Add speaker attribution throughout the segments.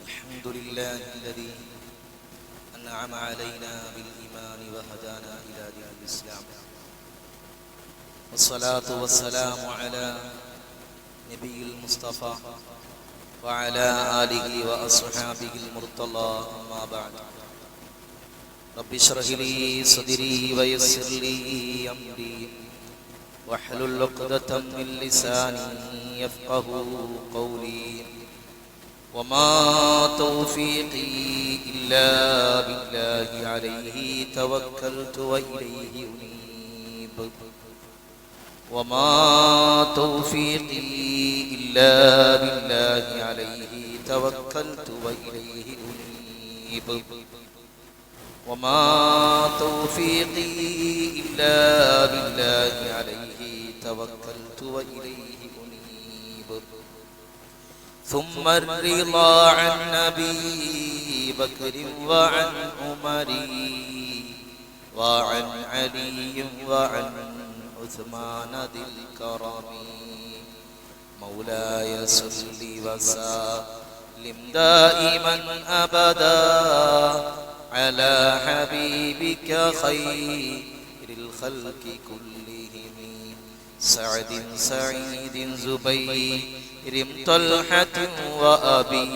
Speaker 1: الحمد لله الذي أنعم علينا بالإيمان وهدانا إلى دين الإسلام، والصلاة والسلام على نبي المصطفى وعلى آله وأصحابه المرتضى، أما بعد. رب اشرح لي صدري ويسر لي أمري واحلل عقدة من لساني يفقهوا قولي، وما توفيقي إلا بالله عليه توكلت وإليه أنيب، وما توفيقي إلا بالله عليه توكلت وإليه أنيب، وما توفيقي إلا بالله عليه توكلت وإليه أنيب. ثم الرضا عن أبي بكر وعن عمر وعن علي وعن عثمان ذي الكرم، مولاي صل وسلم دائما أبدا على حبيبك خير الخلق كلهم، سعد سعيد زبير طلحة وأبي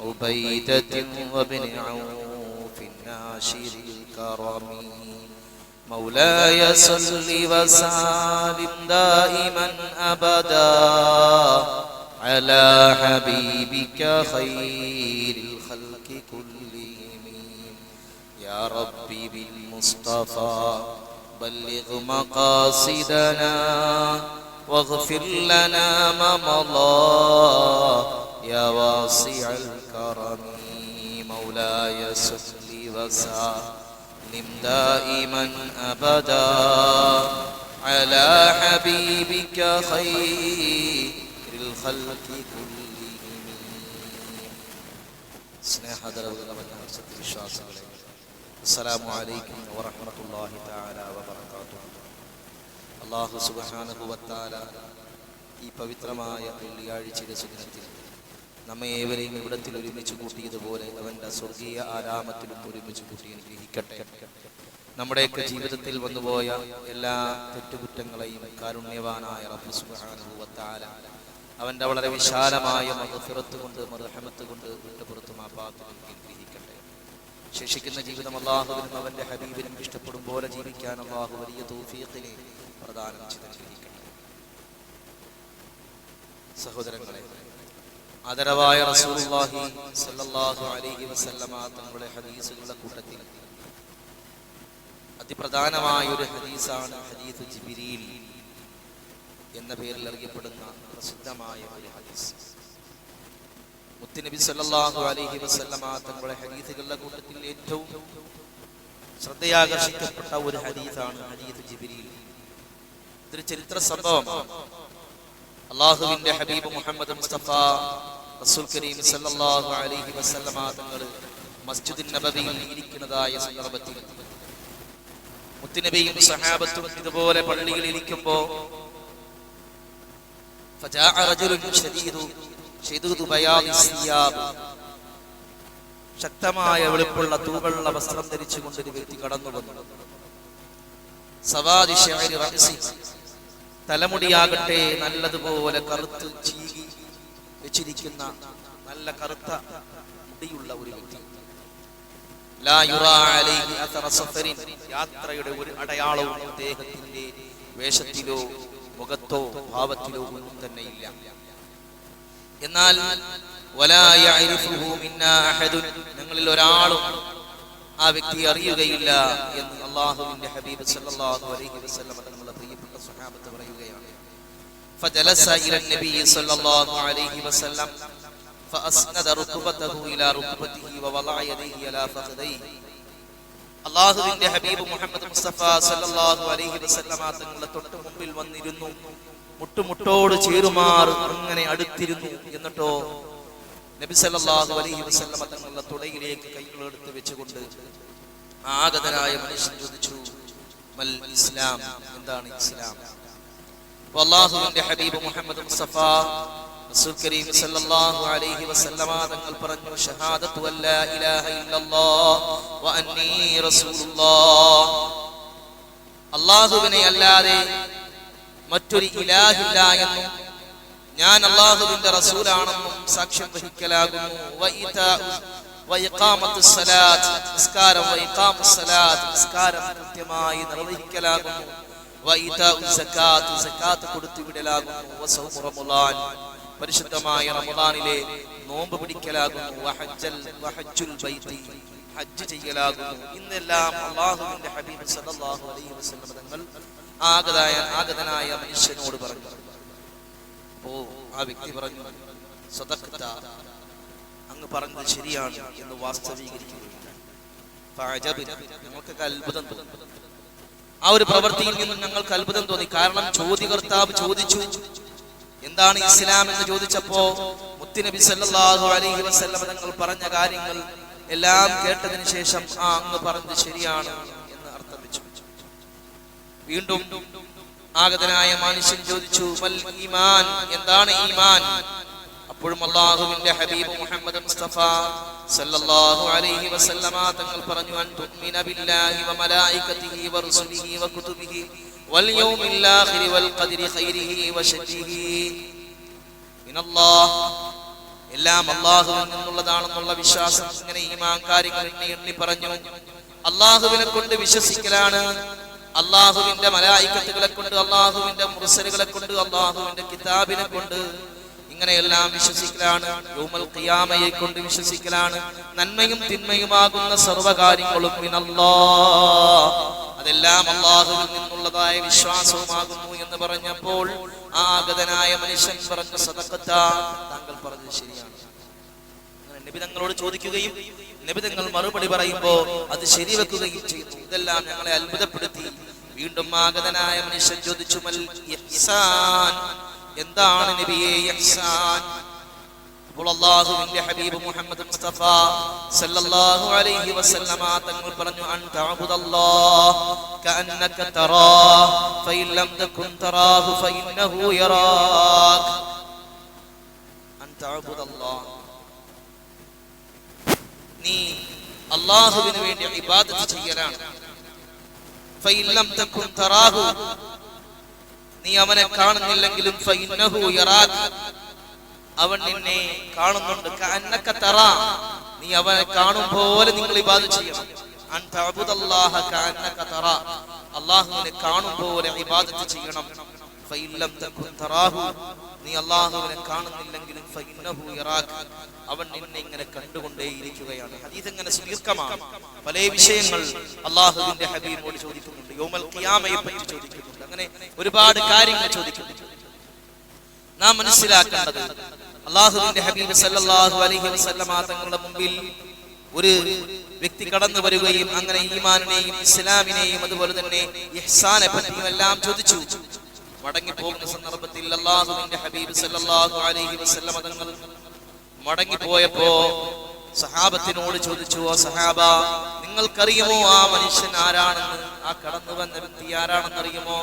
Speaker 1: عبيدة وابن عوف الناشر الكرم، مولاي صل وسلم دائما أبدا على حبيبك خير الخلق كلهم. يا ربي بالمصطفى بلغ مقاصدنا واغفر لنا ما مضى يا واسع الكرم، مولاي صل وسلم دائما أبدا على حبيبك خير الخلق كلهم. അസ്സലാമു അലൈക്കും വറഹ്മത്തുള്ളാഹി തആല വബറകാതുഹു. അല്ലാഹു സുബ്ഹാനഹു വ തആല ഈ പവിത്രമായ വെള്ളിയാഴ്ചയുടെ സുദിനത്തിൽ നമ്മെ ഏവരെയും ഇവിടത്തിൽ ഒരുമിച്ച് കൂട്ടിയതുപോലെ അവൻ്റെ സ്വർഗീയ ആരാമത്തിലും ഒരുമിച്ച് കൂട്ടി അനുഗ്രഹിക്കട്ടെ. നമ്മുടെയൊക്കെ ജീവിതത്തിൽ വന്നുപോയ എല്ലാ തെറ്റുകുറ്റങ്ങളെയും കാരുണ്യവാനായ റബ്ബ് സുബ്ഹാനഹു വ തആല അവൻ്റെ വളരെ വിശാലമായ മഗ്ഫിറത്ത് കൊണ്ട് മർഹമത്ത് കൊണ്ട് വിട്ടുപുറത്തു മാപ്പാക്കി അനുഗ്രഹിക്കട്ടെ. ശേഷിക്കുന്ന ജീവിതം അല്ലാഹുവിനും അവൻ്റെ ഹബീബിനും ഇഷ്ടപ്പെടും പോലെ ജീവിക്കാൻ അല്ലാഹു വലിയ തൗഫീഖിനെ പ്രദാനം ചെയ്തിരിക്കട്ടെ. സഹോദരങ്ങളെ, ആദരവായ റസൂലുള്ളാഹി സ്വല്ലല്ലാഹു അലൈഹി വസല്ലമ തങ്ങളുടെ ഹദീസുകളുടെ കൂട്ടത്തിൽ അതിപ്രധാനമായ ഒരു ഹദീസാണ് ഹദീസ് ജിബ്രീൽ എന്ന പേരിൽ അറിയപ്പെടുന്ന പ്രസിദ്ധമായ ഒരു ഹദീസ്. മുത്തുനബി സല്ലല്ലാഹു അലൈഹി വസല്ലമ തങ്ങളുടെ ഹദീസുകളുടെ കൂട്ടത്തിൽ ഏറ്റവും ശ്രദ്ധയാകർഷിക്കപ്പെട്ട ഒരു ഹദീസാണ് ഹദീസ് ജിബ്രീൽ. ഇതൊരു ചരിത്ര സംഭവമാണ്. അല്ലാഹുവിന്റെ ഹബീബ് മുഹമ്മദ് മുസ്തഫ റസൂൽ കരീം സല്ലല്ലാഹു അലൈഹി വസല്ലമ തങ്ങൾ മസ്ജിദുൻ നബവിയിൽ ഇരിക്കുന്നതായ സന്ദർഭത്തിൽ മുത്തുനബിയും സഹാബത്തും ഇതുപോലെ പള്ളിയിൽ ഇരിക്കുമ്പോൾ ഫജാഅ റജുലുൻ ശദീദു ബയാദി സിയാബ്, ശക്തമായ വെളുപ്പുള്ള തൂവെള്ള വസ്ത്രം ധരിച്ചുകൊണ്ട് ഒരു വ്യക്തി കടന്നു വന്നു. സവാദി ശഅരി റഅസി, തലമുടിയാകട്ടെ നല്ലതുപോലെ കറുത്ത് ചീകി വെച്ചിരിക്കുന്ന നല്ല കറുത്ത മുടിയുള്ള ഒരു വ്യക്തി. ലാ യുറാ അലൈഹി അഥറ സഫരിൻ, യാത്രയുടെ ഒരു അടയാളവും അദ്ദേഹത്തിന്റെ വേഷത്തിലോ മുഖത്തോ ഭാവത്തിലോ ഒന്നും തന്നെ ഇല്ല. എന്നാൽ വലാ യഅരിഫുഹു മിന്നാ അഹദുൻ, ഞങ്ങളിൽ ഒരാളും ആ വ്യക്തിയെ അറിയുകയില്ല എന്ന് അല്ലാഹുവിന്റെ ഹബീബ് സല്ലല്ലാഹു അലൈഹി വസല്ലം തങ്ങളുടെ പ്രിയപ്പെട്ട സ്വഹാബത്ത് പറയുകയാണ്. ഫജലസ ഇല നബി സല്ലല്ലാഹു അലൈഹി വസല്ലം ഫഅസ്നദ റുക്ബതഹു ഇലാ റുക്ബതിഹി വവളഅ യദൈഹി അലാ ഫഖദൈഹി. അല്ലാഹുവിന്റെ ഹബീബ് മുഹമ്മദ് മുസ്തഫ സല്ലല്ലാഹു അലൈഹി വസല്ലം തങ്ങളുടെ തൊട്ട് മുമ്പിൽ വന്നിരുന്നു. മുട്ടുമുട്ടോട് ചേരുമാർ അങ്ങനെ അടുത്തിരുന്നു. എന്നിട്ടോ നബി സല്ലല്ലാഹു അലൈഹി വസല്ലം തങ്ങളുടെ തുടയിലേക്ക് കൈകൾ എടുത്ത് വെച്ചുകൊണ്ട് ആഗതനായ മനുഷ്യൻ ചോദിച്ചു, മൽ ഇസ്ലാം, എന്താണ് ഇസ്ലാം? അല്ലാഹുവിന്റെ ഹബീബ് മുഹമ്മദ് മുസ്തഫ റസൂൽ കരീം സല്ലല്ലാഹു അലൈഹി വസല്ലമ തങ്ങൾ പറഞ്ഞു ഷഹാദത്തു അല്ലാ ഇലാഹ ഇല്ലല്ലാഹ് വ അന്നീ റസൂലുള്ളാഹ്. അല്ലാഹുവിനെ അല്ലാതെ മറ്റൊരു ഇലാഹില്ല എന്നും ഞാൻ അല്ലാഹുവിന്റെ റസൂലാണെന്നും സാക്ഷ്യം വഹിക്കലാകുന്നു. നിസ്കാരം കൃത്യമായി നിർവഹിക്കലാകുന്നു. പരിശുദ്ധമായ റമദാനിലെ നോമ്പ് പിടിക്കലാകുന്നു. ഹജ്ജ് ചെയ്യലാകുന്നു. ഇന്നെല്ലാം അല്ലാഹുവിന്റെ ഹബീബ് സല്ലല്ലാഹു അലൈഹി വസല്ലം തങ്ങൾ ആഗതനായ മനുഷ്യനോട് പറഞ്ഞു. ഓ ആ വ്യക്തി പറഞ്ഞു സദഖത, അങ്ങ് പറഞ്ഞത് ശരിയാണ് എന്ന് വാസ്തവീകരിക്കുകയുണ്ടായി. ഞങ്ങൾക്കൊക്കെ അത്ഭുതം തോന്നി. ആ ഒരു പ്രവൃത്തിയിൽ നിന്നും ഞങ്ങൾക്ക് അത്ഭുതം തോന്നി. കാരണം ചോദ്യകർത്താവ് ചോദിച്ചു എന്താണ് ഇസ്ലാം എന്ന് ചോദിച്ചപ്പോ മുത്തുനബി സല്ലല്ലാഹു അലൈഹി വസല്ലം തങ്ങൾ പറഞ്ഞ കാര്യങ്ങൾ എല്ലാം കേട്ടതിന് ശേഷം ആ അങ്ങ് പറഞ്ഞത് ശരിയാണ് എന്ന് അർത്ഥം വെച്ചു. വീണ്ടും ആഗതനായ മനുഷ്യൻ ചോദിച്ചു വൽ ഈമാൻ, എന്താണ് ഈമാൻ? അപ്പോഴും അല്ലാഹുവിന്റെ ഹബീബ് മുഹമ്മദ് മുസ്തഫ സല്ലല്ലാഹു അലൈഹി വസല്ലമ തങ്ങൾ പറഞ്ഞു അൻ തുഅ്മിന ബില്ലാഹി വ മലായികതിഹി വ റുസുലിഹി വ കുതുബിഹി വൽ യൗമിൽ ആഖിരി വൽ ഖദ്രി ഖൈരിഹി വ ശർരിഹി മിനല്ലാഹ്. എല്ലാം അല്ലാഹുവിൽ നിന്നുള്ളതാണെന്നുള്ള വിശ്വാസം. ഇങ്ങനെ ഈമാൻ കാര്യങ്ങൾ എണ്ണി പറഞ്ഞു. അല്ലാഹുവിനെ കൊണ്ട് വിശ്വസിക്കലാണ്, അല്ലാഹുവിന്റെ മലായികത്തുകളെ കൊണ്ട്, അല്ലാഹുവിന്റെ മുർസലുകളെ കൊണ്ട്, അല്ലാഹുവിന്റെ കിതാബിനെ കൊണ്ട് ഇങ്ങനെയെല്ലാം വിശ്വസിക്കലാണ്. യൗമുൽ ഖിയാമയെ കൊണ്ട് വിശ്വസിക്കലാണ്. നന്മയും തിന്മയുമാകുന്ന സർവ്വകാര്യങ്ങളും മിനല്ലാഹ്, അതെല്ലാം അല്ലാഹുവിൽ നിന്നുള്ളതായ വിശ്വാസവുമാകുന്നു എന്ന് പറഞ്ഞപ്പോൾ ആഗതനായ മനുഷ്യൻ പറഞ്ഞു സദഖത, താങ്കൾ പറഞ്ഞത് ശരിയാണ്. നബി തങ്ങളോട് ചോദിക്കുകയും നബി തങ്ങൾ മറുപടി പറയുമ്പോ അത് ശരിവെക്കുകയും ചെയ്തു. ഇതെല്ലാം ഞങ്ങളെ അത്ഭുതപ്പെടുത്തി. വീണ്ടും ആഗതനായ മനുഷ്യൻ ചോദിച്ചു മൽ ഇഹ്സാൻ, എന്താണ് നബിയെ ഇഹ്സാൻ? അപ്പോൾ അല്ലാഹുവിന്റെ ഹബീബ് മുഹമ്മദ് മുസ്തഫ സല്ലല്ലാഹു അലൈഹി വസല്ലമ തങ്ങൾ പറഞ്ഞു അൻ തഅബുദല്ലാഹ് കഅന്നക തറാഹ് ഫഇൻ ലം തകുൻ തറാഹു ഫഇന്നഹു യറാക്. അൻ തഅബുദല്ലാഹ്, നീ അല്ലാഹുവിന് വേണ്ടി ഇബാദത്ത് ചെയ്യലാണ്. ഫഇൻ ലം തകുൻ തറാഹു, നീ അവനെ കാണുന്നില്ലെങ്കിലും ഫഇന്നഹു യറാക്, അവൻ നിന്നെ കാണുന്നുണ്ട്. കഅന്നക തറാ, നീ അവനെ കാണും പോലെ നിങ്ങൾ ഇബാദത്ത് ചെയ്യണം. അൻ തഅബുദല്ലാഹ കഅന്നക തറാ, അല്ലാഹുവിനെ കാണും പോലെ ഇബാദത്ത് ചെയ്യണം. ഫഇൻ ലം തകുൻ തറാഹു, നീ അല്ലാഹുവിനെ കാണുന്നില്ലെങ്കിലും ഫഇന്നഹു യറാക്, അവൻ നിന്നെ ഇങ്ങനെ കണ്ടുകൊണ്ടേയിരിക്കുകയാണ്. ഹദീസ് ഇങ്ങനെ സുദീർഘമാണ്. പല വിഷയങ്ങൾ അല്ലാഹുവിന്റെ ഹബീബിനോട് ചോദിക്കുന്നുണ്ട്. യൗമുൽ ഖിയാമയെ പറ്റി ചോദിക്കുന്നുണ്ട്. അങ്ങനെ ഒരുപാട് കാര്യങ്ങൾ ചോദിക്കുന്നുണ്ട്. നാം മനസ്സിലാക്കേണ്ടത് അല്ലാഹുവിന്റെ ഹബീബ് സല്ലല്ലാഹു അലൈഹി വസല്ലമ തങ്ങളുടെ മുമ്പിൽ ഒരു വ്യക്തി കടന്നു വരികയും അങ്ങനെ ഈമാനിനെയും ഇസ്ലാമിനെയും അതുപോലെ തന്നെ ഇഹ്സാനെ പറ്റിയും എല്ലാം ചോദിച്ചു. മടങ്ങിപ്പോകുന്ന സന്ദർഭത്തിൽ അല്ലാഹുവിന്റെ ഹബീബ് സല്ലല്ലാഹു അലൈഹി വസല്ലമ തങ്ങൾ മടങ്ങിപ്പോയപ്പോ സഹാബത്തിനോട് ചോദിച്ചു, ഓ സഹാബ, നിങ്ങൾക്കറിയുമോ ആ മനുഷ്യൻ ആരാണെന്ന്, ആ കടന്നു വന്ന വ്യക്തി ആരാണെന്ന് അറിയുമോ?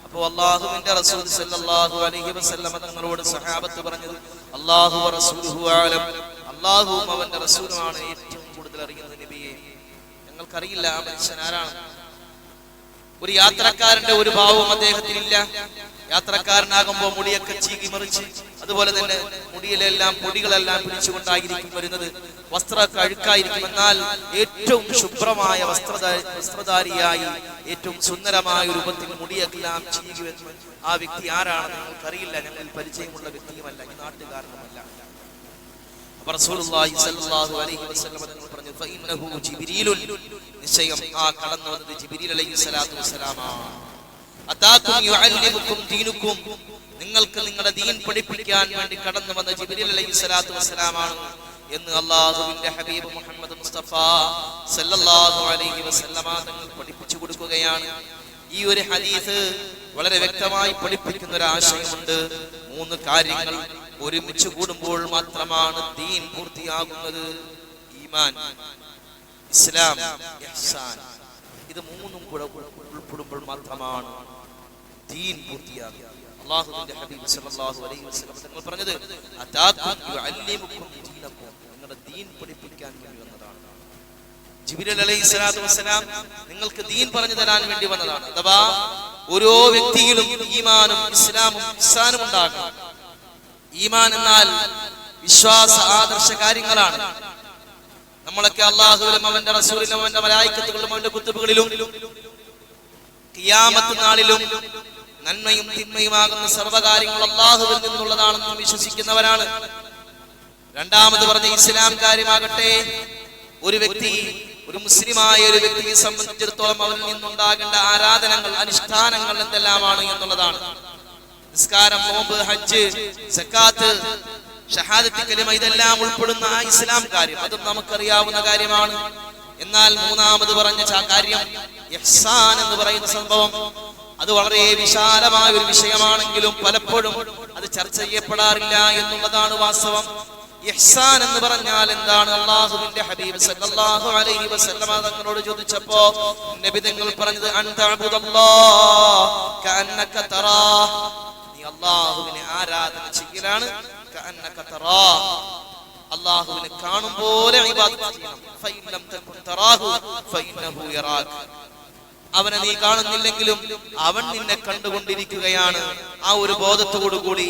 Speaker 1: അപ്പോൾ അല്ലാഹുവിന്റെ റസൂൽ സല്ലല്ലാഹു അലൈഹി വസല്ലമ തങ്ങളോട് സഹാബത്ത് പറഞ്ഞത് അല്ലാഹു വ റസൂലുഹു അഅലം, അല്ലാഹുവും അവന്റെ റസൂലുമാണ് ഏറ്റവും കൂടുതൽ അറിയുന്നത് നബിയെ. ഞങ്ങൾക്കറിയില്ല ആ മനുഷ്യൻ ആരാണ്. ഒരു യാത്രക്കാരന്റെ ഒരു ഭാവവും അദ്ദേഹത്തിനില്ല. യാത്രക്കാരനാകുമ്പോൾ മുടിയൊക്കെ ചീകി മറിച്ച് അതുപോലെ തന്നെ മുടിയിലെല്ലാം പൊടികളെല്ലാം പിടിച്ചുകൊണ്ടായിരിക്കും വരുന്നത്. വസ്ത്രമൊക്കെ അഴുക്കായിരിക്കും. എന്നാൽ ഏറ്റവും ശുഭ്രമായ വസ്ത്രധാരിയായി ഏറ്റവും സുന്ദരമായ രൂപത്തിൽ മുടിയെല്ലാം ചീകി വരുന്ന ആ വ്യക്തി ആരാണെന്ന് ഞങ്ങൾക്കറിയില്ല. ഞങ്ങൾ പരിചയമുള്ള വ്യക്തിയുമല്ല, ഈ നാട്ടുകാരനുമല്ല. റസൂലുള്ളാഹി സ്വല്ലല്ലാഹു അലൈഹി വസല്ലം തങ്ങൾ പറഞ്ഞു ഫഇന്നഹു ജിബ്രീലുൻ, നിശ്ചയം ആ കടന്നു വന്നത് ജിബ്രീൽ അലൈഹിസ്സലാത്തു വസ്സലാമാണ്. അതാകും യുഅല്ലിമുകും ദീനുകും, നിങ്ങൾക്ക് നിങ്ങളുടെ ദീൻ പഠിപ്പിക്കാൻ വേണ്ടി കടന്നു വന്ന ജിബ്രീൽ അലൈഹിസ്സലാത്തു വസ്സലാമാണ് എന്ന് അല്ലാഹുവിന്റെ ഹബീബ് മുഹമ്മദ് മുസ്തഫ സല്ലല്ലാഹു അലൈഹി വസല്ലമ തങ്ങൾ പഠിപ്പിച്ചു കൊടുക്കുകയാണ്. ഈ ഒരു ഹദീസ് വളരെ വ്യക്തമായി പഠിപ്പിക്കുന്ന ഒരു ആശയമുണ്ട്. 3 കാര്യങ്ങൾ ഒരുമിച്ച് കൂടുമ്പോൾ മാത്രമാണ് ദീൻ പൂർത്തിയാകുന്നത്. ഈമാൻ, ഇസ്ലാം, ഇഹ്സാൻ. ഇത് 3 കൂടെ ഉൾപ്പെടുമ്പോൾ മാത്രമാണ് ദീൻ പൂർത്തിയാകുക. അല്ലാഹുവിന്റെ ഹബീബ് സല്ലല്ലാഹു അലൈഹി വസല്ലം തങ്ങൾ പറഞ്ഞത് അതാകും യുഅല്ലിമുക്കും ദീനക്കും, നിങ്ങളുടെ ദീൻ പഠിപ്പിക്കാൻ വേണ്ടി വന്നതാണ്. ജിബ്രീൽ അലൈഹിസ്സലാത്തു വസ്സലാം നിങ്ങൾക്ക് ദീൻ പറഞ്ഞു തരാൻ വേണ്ടി വന്നതാണ്. അഥവാ ഓരോ വ്യക്തിയിലും ഈമാനും ഇസ്ലാമും ഇഹ്സാനും ഉണ്ടാകണം. ഈമാൻ എന്നാൽ വിശ്വാസ ആദർശ കാര്യങ്ങളാണ്. നമ്മളൊക്കെ അല്ലാഹുവിലും അവന്റെ റസൂലിലും അവന്റെ മലായികത്തുകളിലും അവന്റെ കുത്തുബുകളിലും ഖിയാമത്ത് നാളിലും നന്മയും തിന്മയുമാകുന്ന സർവ്വകാര്യങ്ങൾ അല്ലാഹുവിൽ നിന്നുള്ളതാണെന്ന് വിശ്വസിക്കുന്നവരാണ്. രണ്ടാമത് പറഞ്ഞ ഇസ്ലാം കാര്യമാകട്ടെ, ഒരു വ്യക്തി, ഒരു മുസ്ലിമായ ഒരു വ്യക്തിയെ സംബന്ധിച്ചിടത്തോളം അവരിൽ നിന്നുണ്ടാകേണ്ട ആരാധനകൾ, അനുഷ്ഠാനങ്ങൾ എന്തെല്ലാമാണ് എന്നുള്ളതാണ്. നിസ്കാരം, നോമ്പ്, ഹജ്ജ്, സക്കാത്ത്, ഷഹാദത്ത് കലിമ, ഇതെല്ലാം ഉൾപ്പെടുന്ന ആ ഇസ്ലാം കാര്യം, അതും നമുക്കറിയാവുന്ന കാര്യമാണ്. എന്നാൽ മൂന്നാമത് പറഞ്ഞ കാര്യം ഇഹ്സാൻ എന്ന് പറയുന്ന സംഭവം, അത് വളരെ വിശാലമായ ഒരു വിഷയമാണെങ്കിലും പലപ്പോഴും അത് ചർച്ച ചെയ്യപ്പെടാറില്ല എന്നുള്ളതാണ് വാസ്തവം. ഇഹ്സാൻ എന്ന് പറഞ്ഞാൽ എന്താണ്? അല്ലാഹുവിന്റെ ഹബീബ് സല്ലല്ലാഹു അലൈഹി വസല്ലം തങ്ങളോട് ചോദിച്ചപ്പോ നബി തങ്ങൾ പറഞ്ഞത് അൻതഅബുദല്ലാഹ കഅന്നക തറാഹ്, നീ അല്ലാഹുവിനെ ആരാധന ചെയ്യലാണ്. കഅന്നക തറാഹ്, അല്ലാഹുവിനെ കാണും പോലെ ഇബാദത്ത് ചെയ്യണം. ഫഇൻ ലം തകുൻ തറാഹു ഫഇന്നഹു യറാക, അവനെ നീ കാണുന്നില്ലെങ്കിലും അവൻ നിന്നെ കണ്ടുകൊണ്ടിരിക്കുകയാണ്. ആ ഒരു ബോധത്തോടു കൂടി,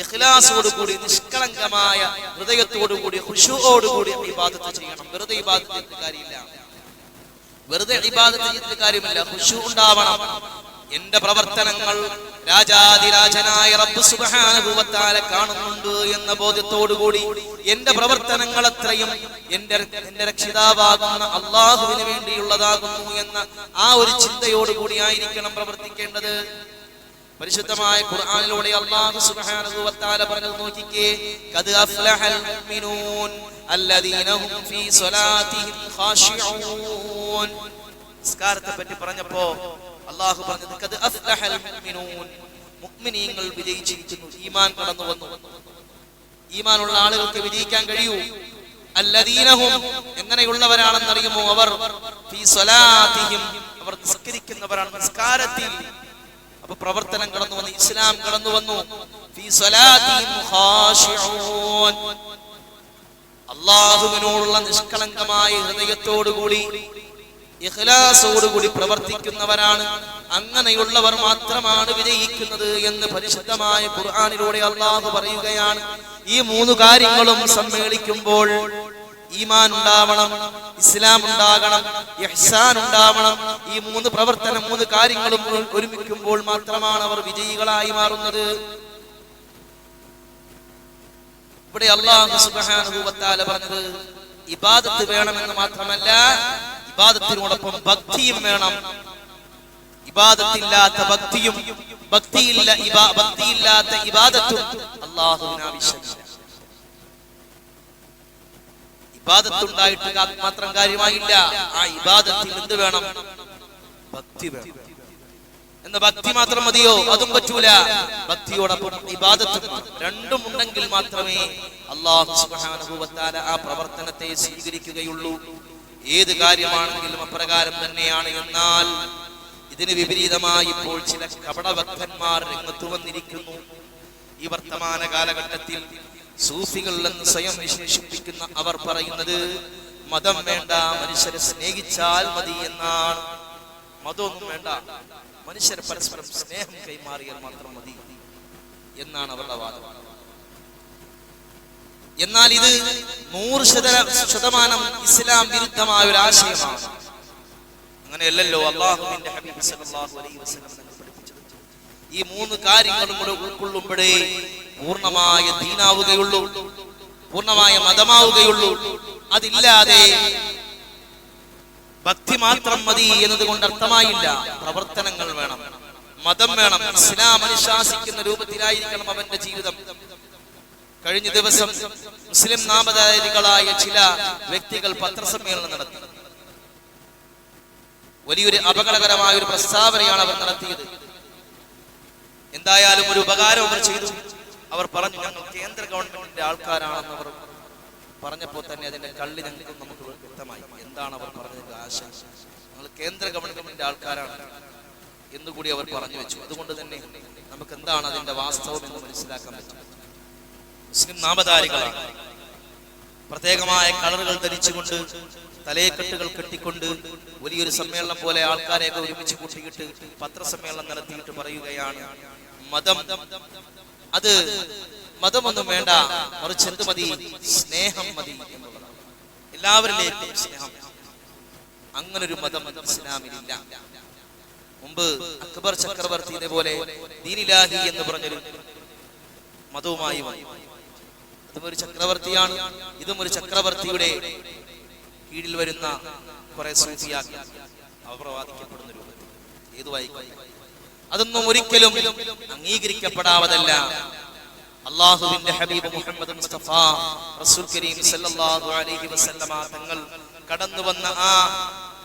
Speaker 1: ഇഖ്ലാസോട് കൂടി, നിഷ്കളങ്കമായ ഹൃദയത്തോടു കൂടി, ഖുശൂഅോട് കൂടി ഇബാദത്ത് ചെയ്യണം. വെറുതെ ഇബാദത്ത് ചെയ്തിട്ട് കാര്യമില്ല. വെറുതെ ഇബാദത്ത് ചെയ്തിട്ട് കാര്യമില്ല. ഖുശൂ ഉണ്ടാവണം. എന്റെ പ്രവർത്തനങ്ങൾ രാജാതിരാജനായ റബ്ബ് സുബ്ഹാനഹു വ തആല കാണുന്നുണ്ട് എന്ന ബോധ്യത്തോടു കൂടി എന്റെ പ്രവർത്തനങ്ങൾ അത്രയും എന്റെ രക്ഷിതാവാകുന്ന അല്ലാഹുവിന് വേണ്ടിയുള്ളതാകുന്നു എന്ന ആ ഒരു ചിന്തയോട് കൂടി ആയിരിക്കണം പ്രവർത്തിക്കേണ്ടത്. പരിശുദ്ധമായ ഖുർആനിലൂടെ അല്ലാഹു സുബ്ഹാനഹു വ തആല പറഞ്ഞത് നോക്കിക്കേ, ഖദ് അഫ്ലഹൽ മുഅ്മിനൂൻ അല്ലദീന ഹും ഫീ സ്വലാത്തിഹിം ഖാശിഊൻ. നിസ്കാരത്തെ പറ്റി പറഞ്ഞപ്പോ അല്ലാഹു പറഞ്ഞത് ഖദ് അഫ്ലഹൽ മുഅ്മിനൂൻ, മുഅ്മിനീങ്ങൾ വിജയിച്ചിരിക്കുന്നു. ഈമാൻ കടന്നു വന്നു. ഈമാനുള്ള ആളുകൾക്ക് വിജയിക്കാൻ കഴിയൂ. അല്ലദീന ഹും, എങ്ങനെയുള്ളവരാണെന്നറിയുമോ? അവർ ഫീ സ്വലാത്തിഹിം, അവർ നിസ്കരിക്കുന്നവരാണ്. നിസ്കാരത്തിൽ അപ്പൊ പ്രവർത്തനം കടന്നു വന്നു, ഇസ്ലാം കടന്നു വന്നു. ഫീ സ്വലാത്തിഹിം ഖാശിഊൻ, അല്ലാഹുവിനോടുള്ള നിഷ്കളങ്കമായ ഹൃദയത്തോടുകൂടി, ഇഖ്ലാസോടുകൂടി പ്രവർത്തിക്കുന്നവരാണ്. അങ്ങനെയുള്ളവർ മാത്രമാണ് വിജയിക്കുന്നത് എന്ന് പരിശുദ്ധമായ ഖുർആനിലൂടെ അല്ലാഹു പറയുകയാണ്. ഈ മൂന്ന് കാര്യങ്ങളും സമ്മേളിക്കുമ്പോൾ ഈമാൻ ഉണ്ടാവണം, ഇസ്ലാം ഉണ്ടാകണം, ഇഹ്സാൻ ഉണ്ടാവണം. ഈ മൂന്ന് പ്രവർത്തനം, മൂന്ന് കാര്യങ്ങളും ഒരുമിക്കുമ്പോൾ മാത്രമാണ് അവർ വിജയികളായി മാറുന്നത്. ഇവിടെ അല്ലാഹു സുബ്ഹാനഹു വ തആല പറഞ്ഞത് ഇബാദത്ത് വേണമെന്ന് മാത്രമല്ല, ഇബാദത്തിനോടൊപ്പം ഭക്തിയും വേണം. ഇബാദത്തില്ലാത്ത ഭക്തിയും ഭക്തിയില്ലാത്ത ഇബാദത്തും അല്ലാഹുവിന് ആവശ്യമില്ല. ഇബാദത്തുണ്ടായിട്ട് മാത്രം കാര്യമായില്ല. ആ ഇബാദത്തിൽ എന്ത് വേണം? ഭക്തി വേണം. എന്ന് ഭക്തി മാത്രം മതിയോ? അതും പറ്റൂല. ഭക്തിയോടൊപ്പം ഇബാദത്തും രണ്ടും ഉണ്ടെങ്കിൽ മാത്രമേ അല്ലാഹു സുബ്ഹാനഹു വ തആല ആ പ്രവർത്തനത്തെ സ്വീകരിക്കുകയുള്ളൂ. ഏത് കാര്യമാണെങ്കിലും അപ്രകാരം തന്നെയാണ്. എന്നാൽ ഇതിന് വിപരീതമായി ഇപ്പോൾ ചില കപടഭക്തന്മാർ രംഗത്തു വന്നിരിക്കുന്നു. ഈ വർത്തമാന കാലഘട്ടത്തിൽ സൂഫികൾ എന്ന് സ്വയം വിശേഷിപ്പിക്കുന്ന അവർ പറയുന്നത് മതം വേണ്ട, മനുഷ്യരെ സ്നേഹിച്ചാൽ മതി എന്നാണ്. മതമൊന്നും വേണ്ട, മനുഷ്യരെ പരസ്പരം സ്നേഹം കൈമാറിയാൽ മാത്രം മതി എന്നാണ് അവരുടെ വാദം. എന്നാൽ ഇത് 100% ഇസ്ലാം വിരുദ്ധമായ ഒരു ആശയമാണ്. അങ്ങനെയല്ലല്ലോ അല്ലാഹുവിന്റെ ഹബീബ് സല്ലല്ലാഹു അലൈഹി വസല്ലം പഠിപ്പിച്ചത്. ഈ മൂന്ന് കാര്യങ്ങളും കൂടെ ഉൾക്കൊള്ളുമ്പോഴേ പൂർണ്ണമായ ദീനാവുകയുള്ളൂ, പൂർണ്ണമായ മതമാവുകയുള്ളൂ. അതില്ലാതെ ഭക്തി മാത്രം മതി എന്നതുകൊണ്ട് അർത്ഥമായില്ല. പ്രവർത്തനങ്ങൾ വേണം, മതം വേണം. ഇസ്ലാം അനുശാസിക്കുന്ന രൂപത്തിലായിരിക്കണം അവന്റെ ജീവിതം. കഴിഞ്ഞ ദിവസം മുസ്ലിം നാമധാരികളായ ചില വ്യക്തികൾ പത്രസമ്മേളനം നടത്തി. വലിയൊരു അപകടകരമായ ഒരു പ്രസ്താവനയാണ് അവർ നടത്തിയത്. എന്തായാലും ഒരു ഉപകാരം അവർ ചെയ്തു. അവർ പറഞ്ഞു, ഞങ്ങൾ കേന്ദ്ര ഗവൺമെന്റിന്റെ ആൾക്കാരാണെന്ന് അവർ പറഞ്ഞപ്പോൾ തന്നെ അതിന്റെ കള്ളി ഞങ്ങൾക്ക് നമുക്ക് വ്യക്തമായി. എന്താണ് അവർ പറഞ്ഞതിന്റെ ആശയം? ഞങ്ങൾ കേന്ദ്ര ഗവൺമെന്റിന്റെ ആൾക്കാരാണ്. എന്നുകൂടി അവർ പറഞ്ഞു വെച്ചു. അതുകൊണ്ട് തന്നെ നമുക്ക് എന്താണ് അതിന്റെ വാസ്തവം എന്ന് മനസ്സിലാക്കാൻ പറ്റും. മുസ്ലിം നാമധാരികളാണ്, പ്രത്യേകമായ കളറുകൾ ധരിച്ചുകൊണ്ട് തലയെക്കെട്ടുകൾ കെട്ടിക്കൊണ്ട് വലിയൊരു സമ്മേളനം പോലെ ആൾക്കാരെയൊക്കെ ഒരുമിച്ച് കൂട്ടിയിട്ട് പത്രസമ്മേളനം നടത്തിയിട്ട് പറയുകയാണ്, മതം അത് മതമൊന്നും വേണ്ട, മറിച്ച് എന്ത് മതി? സ്നേഹം മതി എന്നുള്ളതാണ്. എല്ലാവരിലേക്കും സ്നേഹം. അങ്ങനൊരു മതം ഇസ്ലാമിലില്ല. മുമ്പ് അക്ബർ ചക്രവർത്തി ഇതേപോലെ ദീനിലാഹി എന്ന് പറഞ്ഞൊരു മതവുമായി വന്നു. അതും ഒരു ചക്രവർത്തിയാണ്. ഇതും ഒരു ചക്രവർത്തിയുടെ കീഴിൽ വരുന്ന കുറെ സൂഫിയാക്കൾ അവർ വാദിക്കപ്പെടുന്ന രൂപത്തിൽ ഏതുവായിക്കോട്ടെ, അതൊന്നും ഒരിക്കലും അംഗീകരിക്കപ്പെടാവതല്ല. അല്ലാഹുവിന്റെ ഹബീബ് മുഹമ്മദ് മുസ്തഫ റസൂൽ കരീം സല്ലല്ലാഹു അലൈഹി വസല്ലമ തങ്ങൾ കടന്നു വന്ന ആ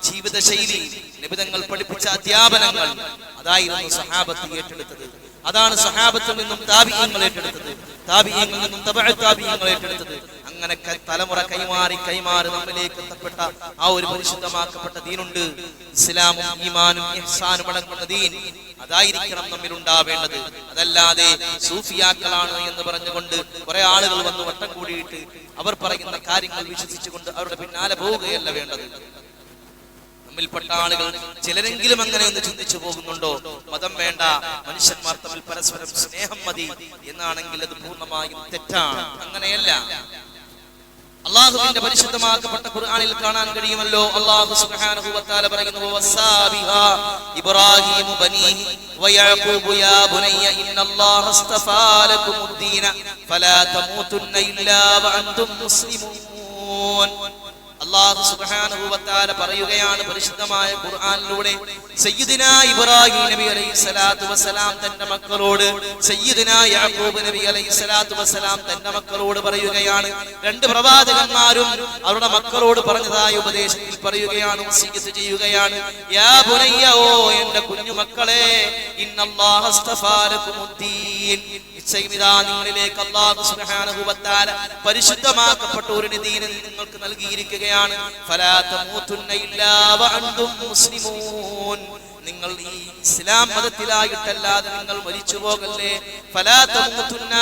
Speaker 1: ജീവിത ശൈലി, നബിതങ്ങൾ പഠിപ്പിച്ച അധ്യാപനങ്ങൾ, അതായിരുന്നു സഹാബത്ത് ഏറ്റെടുത്തത്. അതാണ് സഹാബത്തിൽ നിന്നും താബിഈങ്ങൾ ഏറ്റെടുത്തത്, താബിഈങ്ങളിൽ നിന്നും തബഅ താബിഈങ്ങൾ ഏറ്റെടുത്തത്. അങ്ങനെ തലമുറ കൈമാറി നമ്മിലേക്ക് എത്തപ്പെട്ട ആ ഒരു പരിശുദ്ധമാക്കപ്പെട്ട ദീനുണ്ട്. ഇസ്ലാമും ഈമാനും ഇഹ്സാനും അടങ്ങുന്ന ദീൻ, അതായിരിക്കണം നമ്മിൽ ഉണ്ടാവേണ്ടത്. അതല്ലാതെ സൂഫിയാക്കളാണ് എന്ന് പറഞ്ഞുകൊണ്ട് കുറെ ആളുകൾ വന്ന് വട്ടം കൂടിയിട്ട് അവർ പറയുന്ന കാര്യങ്ങൾ വിശ്വസിച്ചുകൊണ്ട് അവരുടെ പിന്നാലെ പോവുകയല്ല വേണ്ടത്. നമ്മിൽപ്പെട്ട ആളുകൾ ചിലരെങ്കിലും അങ്ങനെ ഒന്ന് ചിന്തിച്ചു പോകുന്നുണ്ടോ? മതം വേണ്ട, മനുഷ്യന്മാർ തമ്മിൽ പരസ്പരം സ്നേഹം മതി എന്നാണെങ്കിൽ അത് പൂർണ്ണമായും തെറ്റാണ്. അങ്ങനെയല്ല. അല്ലാഹുവിന്റെ പരിശുദ്ധമാക്കപ്പെട്ട ഖുർആനിൽ കാണാൻ കഴിയുമല്ലോ, അല്ലാഹു സുബ്ഹാനഹു വ തആല പറയുന്നു, വസാബിഹാ ഇബ്രാഹീമു ബനീഹി വയഅഖൂബു യാ ബുനയ്യ ഇന്നല്ലാഹ അസ്തഫാ ലകുമുദ്ദീന ഫലാ തമൂതുന്ന ഇല്ലാ വഅൻതും മുസ്ലിമൂൻ. അല്ലാഹു സുബ്ഹാനഹു വ തആല പറയുകയാണ് പരിശുദ്ധമായ ഖുർആനിലൂടെ, സയ്യിദുനാ ഇബ്രാഹിം നബി അലൈഹിസ്സലാത്തു വസ്സലാം തന്റെ മക്കളോട്, സയ്യിദുനാ യാഖൂബ് നബി അലൈഹിസ്സലാത്തു വസ്സലാം തന്റെ മക്കളോട് പറയുകയാണ്. രണ്ട് പ്രവാചകന്മാരും അവരുടെ മക്കളോട് പറഞ്ഞതായ ഉപദേശത്തിൽ പറയുകയാണ്, വസിയ്യത്ത് ചെയ്യുകയാണ്, യാ ബുനയ്യ, ഓ എന്റെ കുഞ്ഞു മക്കളെ, ഇന്നല്ലാഹ അസ്തഫാ ലകുമുദ്ദീൻ, നിശ്ചയമിതാ നിങ്ങളിലേക്ക് അല്ലാഹു സുബ്ഹാനഹു വ തആല പരിശുദ്ധമാക്കപ്പെട്ട ഒരു ദീൻ നിങ്ങൾക്ക് നൽകിയിരിക്കുകയാണ്. ഫലാ തമൂതുന്ന ഇല്ലാ വഅൻതും മുസ്ലിമൂൻ, നിങ്ങൾ ഈ ഇസ്ലാം മതത്തിലായിട്ടല്ലാതെ നിങ്ങൾ മരിച്ചു പോകല്ലേ. ഫലാ തമൂതുന്ന,